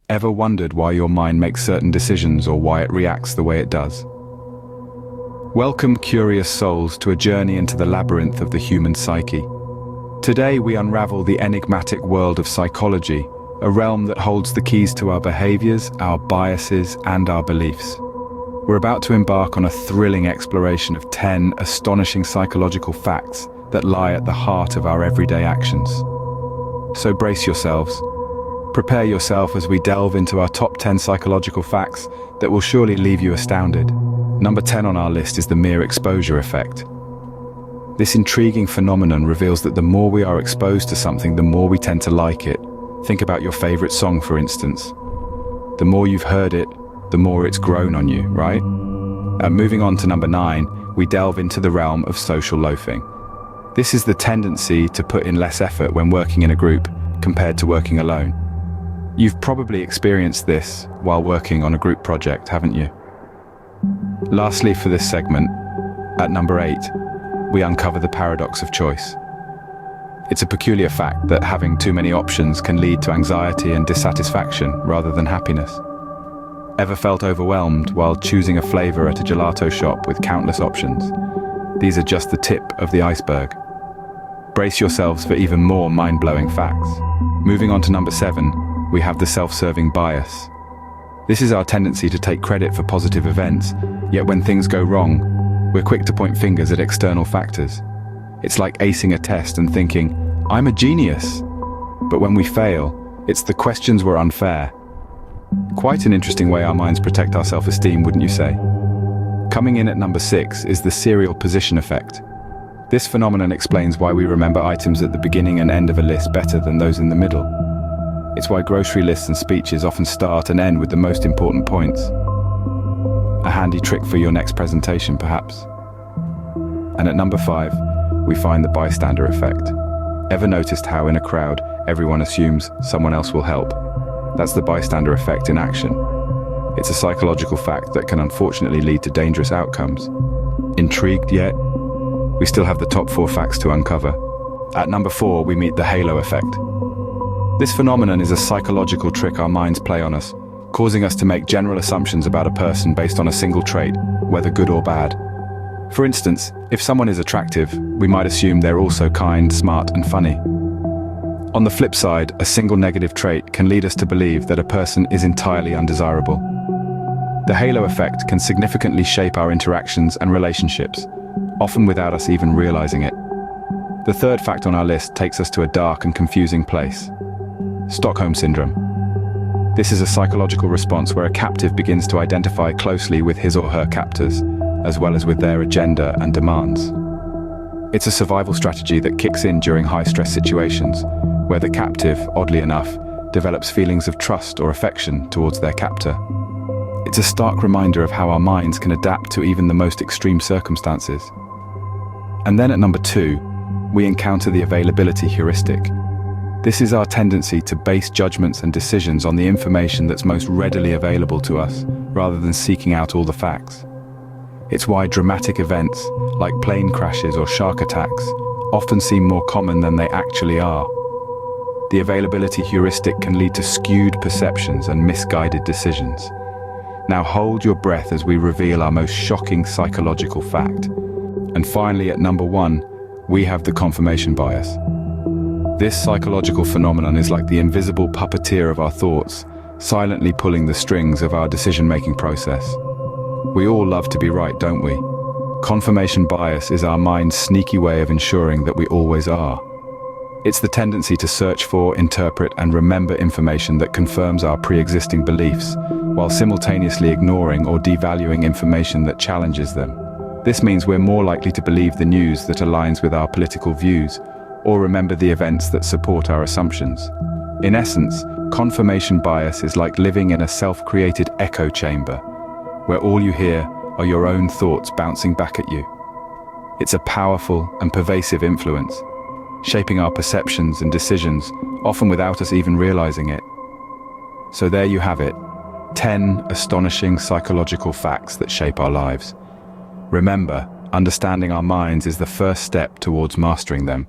Ever wondered why your mind makes certain decisions or why it reacts the way it does? Welcome, curious souls, to a journey into the labyrinth of the human psyche. Today we unravel the enigmatic world of psychology, a realm that holds the keys to our behaviors, our biases, and our beliefs. We're about to embark on a thrilling exploration of 10 astonishing psychological facts that lie at the heart of our everyday actions. So brace yourselves. Prepare yourself as we delve into our top 10 psychological facts that will surely leave you astounded. Number 10 on our list is the mere exposure effect. This intriguing phenomenon reveals that the more we are exposed to something, the more we tend to like it. Think about your favorite song, for instance. The more you've heard it, the more it's grown on you, right? Moving on to number 9, we delve into the realm of social loafing. This is the tendency to put in less effort when working in a group compared to working alone. You've probably experienced this while working on a group project, haven't you? Lastly, for this segment, at number 8, we uncover the paradox of choice. It's a peculiar fact that having too many options can lead to anxiety and dissatisfaction rather than happiness. Ever felt overwhelmed while choosing a flavor at a gelato shop with countless options? These are just the tip of the iceberg. Brace yourselves for even more mind-blowing facts. Moving on to number 7, we have the self-serving bias. This is our tendency to take credit for positive events, yet when things go wrong, we're quick to point fingers at external factors. It's like acing a test and thinking, "I'm a genius." But when we fail, it's the questions were unfair. Quite an interesting way our minds protect our self-esteem, wouldn't you say? Coming in at number 6 is the serial position effect. This phenomenon explains why we remember items at the beginning and end of a list better than those in the middle. It's why grocery lists and speeches often start and end with the most important points. A handy trick for your next presentation, perhaps. And at number 5, we find the bystander effect. Ever noticed how in a crowd, everyone assumes someone else will help? That's the bystander effect in action. It's a psychological fact that can unfortunately lead to dangerous outcomes. Intrigued yet? We still have the top 4 facts to uncover. At number 4, we meet the halo effect. This phenomenon is a psychological trick our minds play on us, causing us to make general assumptions about a person based on a single trait, whether good or bad. For instance, if someone is attractive, we might assume they're also kind, smart, and funny. On the flip side, a single negative trait can lead us to believe that a person is entirely undesirable. The halo effect can significantly shape our interactions and relationships, often without us even realizing it. The third fact on our list takes us to a dark and confusing place. Stockholm Syndrome. This is a psychological response where a captive begins to identify closely with his or her captors, as well as with their agenda and demands. It's a survival strategy that kicks in during high-stress situations, where the captive, oddly enough, develops feelings of trust or affection towards their captor. It's a stark reminder of how our minds can adapt to even the most extreme circumstances. And then at number 2, we encounter the availability heuristic. This is our tendency to base judgments and decisions on the information that's most readily available to us, rather than seeking out all the facts. It's why dramatic events, like plane crashes or shark attacks, often seem more common than they actually are. The availability heuristic can lead to skewed perceptions and misguided decisions. Now hold your breath as we reveal our most shocking psychological fact. And finally, at number 1, we have the confirmation bias. This psychological phenomenon is like the invisible puppeteer of our thoughts, silently pulling the strings of our decision-making process. We all love to be right, don't we? Confirmation bias is our mind's sneaky way of ensuring that we always are. It's the tendency to search for, interpret, and remember information that confirms our pre-existing beliefs, while simultaneously ignoring or devaluing information that challenges them. This means we're more likely to believe the news that aligns with our political views, or remember the events that support our assumptions. In essence, confirmation bias is like living in a self-created echo chamber, where all you hear are your own thoughts bouncing back at you. It's a powerful and pervasive influence, shaping our perceptions and decisions, often without us even realizing it. So there you have it, 10 astonishing psychological facts that shape our lives. Remember, understanding our minds is the first step towards mastering them.